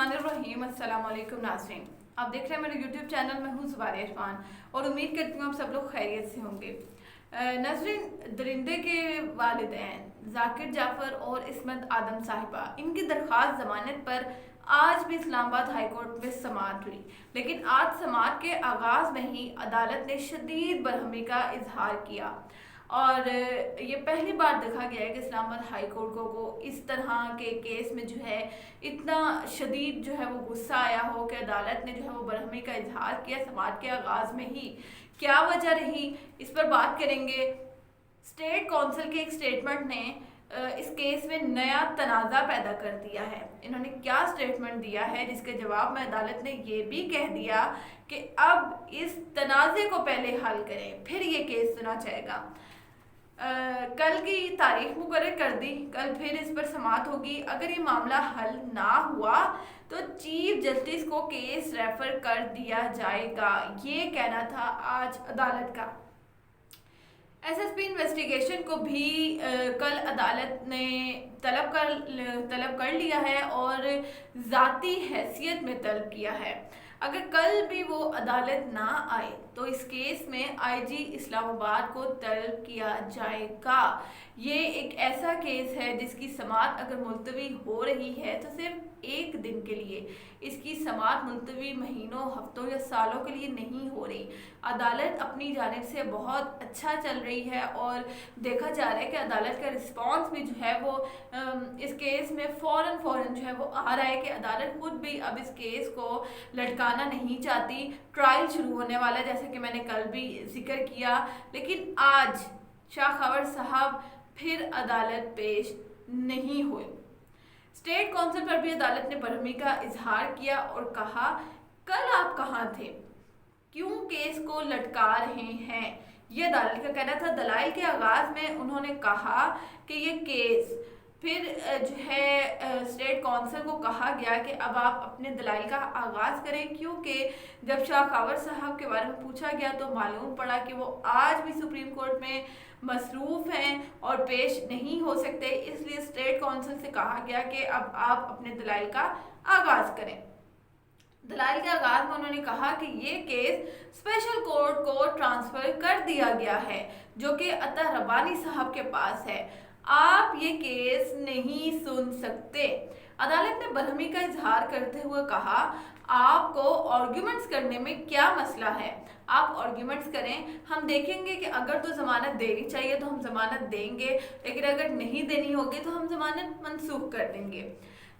बिस्मिल्लाहिर्रहमानिर्रहीम। अस्सलाम वालेकुम नाज़रीन, आप देख रहे हैं मेरे यूट्यूब चैनल। मैं हूँ ज़ुबारिया इरफान और उम्मीद करती हूँ आप सब लोग खैरियत से होंगे। नाज़रीन, दरिंदे के वालिदैन जाकिर जाफ़र और इस्मत आदम साहिबा, इनकी दरख्वास्त ज़मानत पर आज भी इस्लामाबाद हाई कोर्ट में समाअत हुई। लेकिन आज समाअत के आगाज़ में ही अदालत ने शदीद बरहमी का इजहार किया और ये पहली बार देखा गया है कि इस्लामाबाद हाई कोर्ट को इस तरह के केस में जो है इतना शदीद जो है वो गुस्सा आया हो कि अदालत ने जो है वो बरहमी का इजहार किया समाअत के आगाज़ में ही। क्या वजह रही, इस पर बात करेंगे। स्टेट काउंसिल के एक स्टेटमेंट ने इस केस में नया तनाज़ा पैदा कर दिया है। इन्होंने क्या स्टेटमेंट दिया है जिसके जवाब में अदालत ने ये भी कह दिया कि अब इस तनाज़े को पहले हल करें, फिर ये केस सुना जाएगा। कल की तारीख मुकर्रर कर दी, कल फिर इस पर समाअत होगी। अगर ये मामला हल ना हुआ तो चीफ जस्टिस को केस रेफर कर दिया जाएगा, ये कहना था आज अदालत का। एसएसपी इन्वेस्टिगेशन को भी कल अदालत ने तलब कर लिया है और ज़ाती हैसियत में तलब किया है। अगर कल भी वो अदालत ना आए तो इस केस में आईजी इस्लामाबाद को तलब किया जाएगा। ये एक ऐसा केस है जिसकी समाअत अगर मुलतवी हो रही है तो सिर्फ एक दिन के लिए, इसकी समाअत मुलतवी महीनों, हफ्तों या सालों के लिए नहीं हो रही। अदालत अपनी जानिब से बहुत अच्छा चल रही है और देखा जा रहा है कि अदालत का रिस्पांस भी जो है वो इस केस में फ़ौरन जो है वो आ रहा है कि अदालत खुद भी अब इस केस को लटकाना नहीं चाहती। ट्रायल शुरू होने वाला है जैसे कि मैंने कल भी जिक्र किया, लेकिन आज शाह खबर साहब फिर अदालत पेश नहीं हुए। स्टेट काउंसिल पर भी अदालत ने बरहमी का इजहार किया और कहा, कल आप कहाँ थे, क्यों केस को लटका रहे हैं, ये अदालत का कहना था। दलाइल के आगाज़ में उन्होंने कहा कि ये केस फिर जो है स्टेट काउंसिल को कहा गया कि अब आप अपने दलाइल का आगाज़ करें, क्योंकि जब शाह खबर साहब के बारे में पूछा गया तो मालूम पड़ा कि वो आज भी सुप्रीम कोर्ट में मसरूफ़ हैं और पेश नहीं हो सकते। इसलिए स्टेट काउंसिल से कहा गया कि अब आप अपने दलाइल का आगाज़ करें। दलाइल के आगाज़ में उन्होंने कहा कि ये केस स्पेशल कोर्ट को ट्रांसफ़र कर दिया गया है जो कि अता रब्बानी साहब के पास है, आप ये केस नहीं सुन सकते। अदालत ने बरहमी का इजहार करते हुए कहा, आपको आर्ग्यूमेंट्स करने में क्या मसला है, आप आर्ग्यूमेंट्स करें, हम देखेंगे कि अगर तो ज़मानत देनी चाहिए तो हम ज़मानत देंगे, लेकिन अगर नहीं देनी होगी तो हम ज़मानत मनसूख कर देंगे।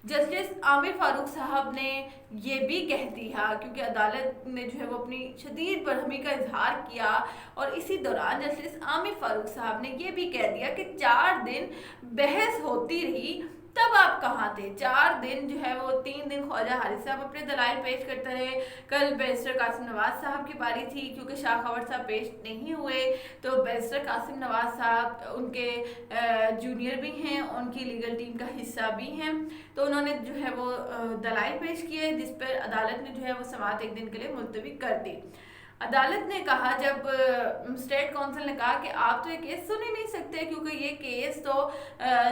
जस्टिस आमिर फारूक साहब ने ये भी कह दिया, क्योंकि अदालत ने जो है वो अपनी शदीद बरहमी का इजहार किया और इसी दौरान जस्टिस आमिर फारूक साहब ने ये भी कह दिया कि 4 दिन बहस होती रही, तब आप कहाँ थे। 4 दिन जो है वो 3 दिन ख्वाजा हारिस साहब अपने दलाइल पेश करते रहे। कल बैरिस्टर कासिम नवाज साहब की बारी थी, क्योंकि शाह खबर साहब पेश नहीं हुए तो बैरिस्टर कासिम नवाज साहब उनके जूनियर भी हैं, उनकी लीगल टीम का हिस्सा भी हैं, तो उन्होंने जो है वो दलाइल पेश किए जिस पर अदालत ने जो है वो समाअत एक दिन के लिए मुलतवी कर दी। अदालत ने कहा, जब स्टेट काउंसिल ने कहा कि आप तो ये केस सुन ही नहीं सकते क्योंकि ये केस तो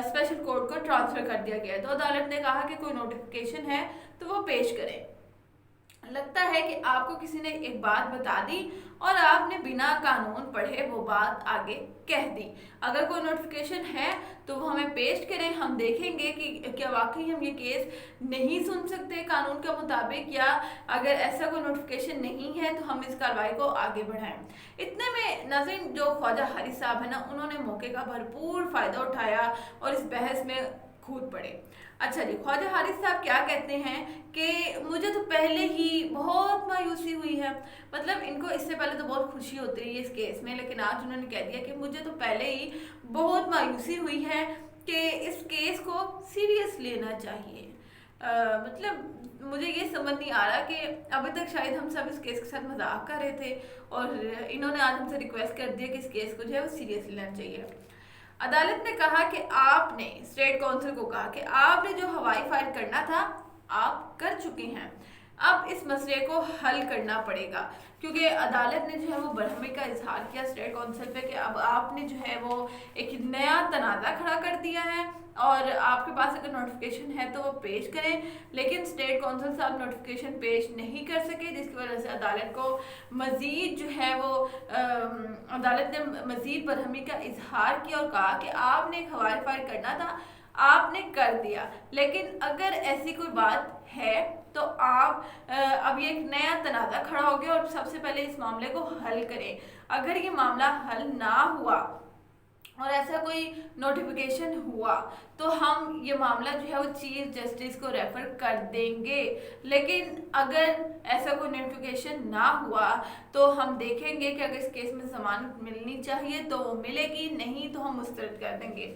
स्पेशल कोर्ट को ट्रांसफ़र कर दिया गया है, तो अदालत ने कहा कि कोई नोटिफिकेशन है तो वो पेश करें। लगता है कि आपको किसी ने एक बात बता दी और आपने बिना कानून पढ़े वो बात आगे कह दी। अगर कोई नोटिफिकेशन है तो वो हमें पेश करें, हम देखेंगे कि क्या वाकई हम ये केस नहीं सुन सकते कानून के मुताबिक, या अगर ऐसा कोई नोटिफिकेशन नहीं है तो हम इस कार्रवाई को आगे बढ़ाएं। इतने में नाज़रीन जो ख्वाजा हारिस साहब है ना, उन्होंने मौके का भरपूर फ़ायदा उठाया और इस बहस में कूद पड़े। अच्छा जी, ख्वाजा हारिस साहब क्या कहते हैं कि मुझे तो पहले ही बहुत मायूसी हुई है, मतलब इनको इससे पहले तो बहुत खुशी होती रही है इस केस में, लेकिन आज उन्होंने कह दिया कि मुझे तो पहले ही बहुत मायूसी हुई है कि इस केस को सीरियस लेना चाहिए। मतलब मुझे ये समझ नहीं आ रहा कि अभी तक शायद हम सब इस केस के साथ मजाक कर रहे थे और इन्होंने आज हमसे रिक्वेस्ट कर दिया कि इस केस को जो है वो सीरियस लेना चाहिए। अदालत ने कहा कि आपने, स्टेट काउंसिल को कहा कि आपने जो हवाई फायर करना था आप कर चुके हैं, अब इस मसले को हल करना पड़ेगा, क्योंकि अदालत ने जो है वो बरहमी का इजहार किया स्टेट काउंसिल पे कि अब आपने जो है वो एक नया तनाज़ा खड़ा कर दिया है और आपके पास अगर नोटिफिकेशन है तो वो पेश करें, लेकिन स्टेट कौंसिल साहब नोटिफिकेशन पेश नहीं कर सके, जिसकी वजह से अदालत को मज़ीद जो है वो अदालत ने मज़ीद बरहमी का इजहार किया और कहा कि आपने एक हवाला फाइल करना था, आपने कर दिया, लेकिन अगर ऐसी कोई बात है तो आप अब ये एक नया तनाज़ा खड़ा हो गया और सबसे पहले इस मामले को हल करें। अगर ये मामला हल ना हुआ और ऐसा कोई नोटिफिकेशन हुआ तो हम ये मामला जो है वो चीफ जस्टिस को रेफर कर देंगे, लेकिन अगर ऐसा कोई नोटिफिकेशन ना हुआ तो हम देखेंगे कि अगर इस केस में जमानत मिलनी चाहिए तो वो मिलेगी, नहीं तो हम मुस्तरद कर देंगे।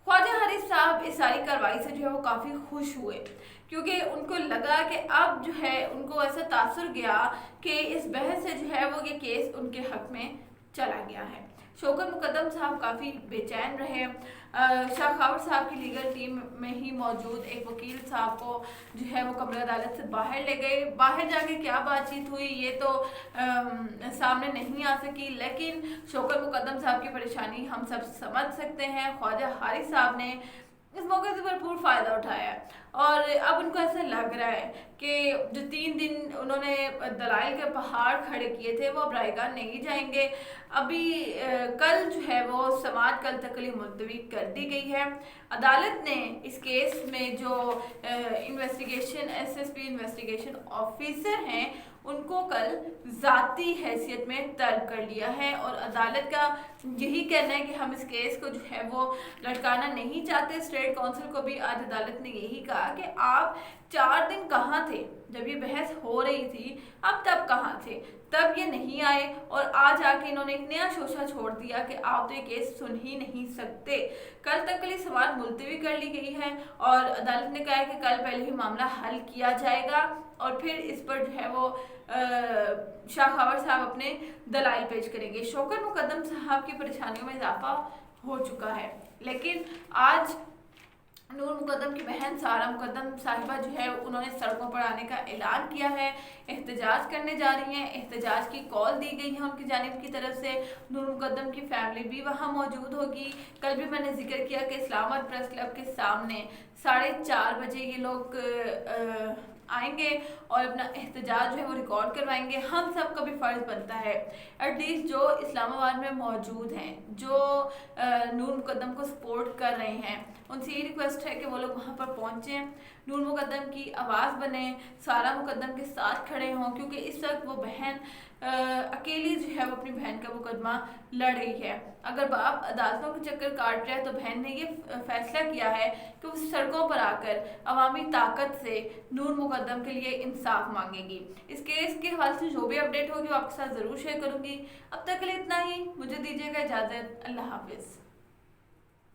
ख्वाजा हारिस साहब इस सारी कार्रवाई से जो है वो काफ़ी खुश हुए, क्योंकि उनको लगा कि अब जो है उनको ऐसा तासुर गया कि इस बहस से जो है वो ये केस उनके हक में चला गया है। शौकत मुकद्दम साहब काफ़ी बेचैन रहे। शाह खावर साहब की लीगल टीम में ही मौजूद एक वकील साहब को जो है वो कमरा अदालत से बाहर ले गए। बाहर जाके क्या बातचीत हुई ये तो सामने नहीं आ सकी, लेकिन शौकत मुकद्दम साहब की परेशानी हम सब समझ सकते हैं। ख्वाजा हारिस साहब ने इस मौके से भरपूर फ़ायदा उठाया और अब उनको ऐसा लग रहा है कि जो 3 दिन उन्होंने दलाइल के पहाड़ खड़े किए थे वो अब रायगाह नहीं जाएंगे। अभी कल जो है वो समाअत कल तक के लिए मुलतवी कर दी गई है। अदालत ने इस केस में जो इन्वेस्टिगेशन एसएसपी इन्वेस्टिगेशन ऑफिसर हैं उनको कल ज़ाती हैसियत में तलब कर लिया है और अदालत का यही कहना है कि हम इस केस को जो है वो लटकाना नहीं चाहते। स्टेट काउंसिल को भी आज अदालत ने यही कहा कि आप 4 दिन कहाँ थे जब ये बहस हो रही थी, अब तब कहाँ थे, तब ये नहीं आए और आज आके इन्होंने एक नया शोशा छोड़ दिया कि आप तो ये केस सुन ही नहीं सकते। कल तक के लिए समाअत मुलतवी कर ली गई है और अदालत ने कहा है कि कल पहले ही मामला हल किया जाएगा और फिर इस पर जो है वो शाह खावर साहब अपने दलाइल पेश करेंगे। शौकत मुकद्दम साहब की परेशानियों में इजाफा हो चुका है, लेकिन आज नूर मुकद्दम की बहन सारा मुकद्दम साहिबा जो है उन्होंने सड़कों पर आने का ऐलान किया है, एहतजाज करने जा रही हैं। एहतजाज की कॉल दी गई है उनकी जानिब की तरफ से। नूर मुकद्दम की फैमिली भी वहाँ मौजूद होगी। कल भी मैंने जिक्र किया कि इस्लामाबाद प्रेस क्लब के सामने 4:30 बजे ये लोग आएंगे और अपना एहतजाज जो है वो रिकॉर्ड करवाएंगे। हम सब का भी फ़र्ज़ बनता है एटलीस्ट जो इस्लामाबाद में मौजूद हैं, जो नूर मुकद्दम को सपोर्ट कर रहे हैं, उनसे ये रिक्वेस्ट है कि वो लोग वहाँ पर पहुँचें, नूर मुकद्दम की आवाज़ बने, सारा मुकद्दम के साथ खड़े हों, क्योंकि इस वक्त वो बहन अकेली जो है वो अपनी बहन का मुकदमा लड़ रही है। अगर बाप अदालतों के चक्कर काट रहा है तो बहन ने ये फैसला किया है कि वो सड़कों पर आकर अवामी ताकत से नूर मुकद्दम के लिए इंसाफ मांगेगी। इस केस के हवाले से जो भी अपडेट होगी वो आपके साथ ज़रूर शेयर करूँगी। अब तक के लिए इतना ही, मुझे दीजिएगा इजाज़त। अल्लाह हाफिज़।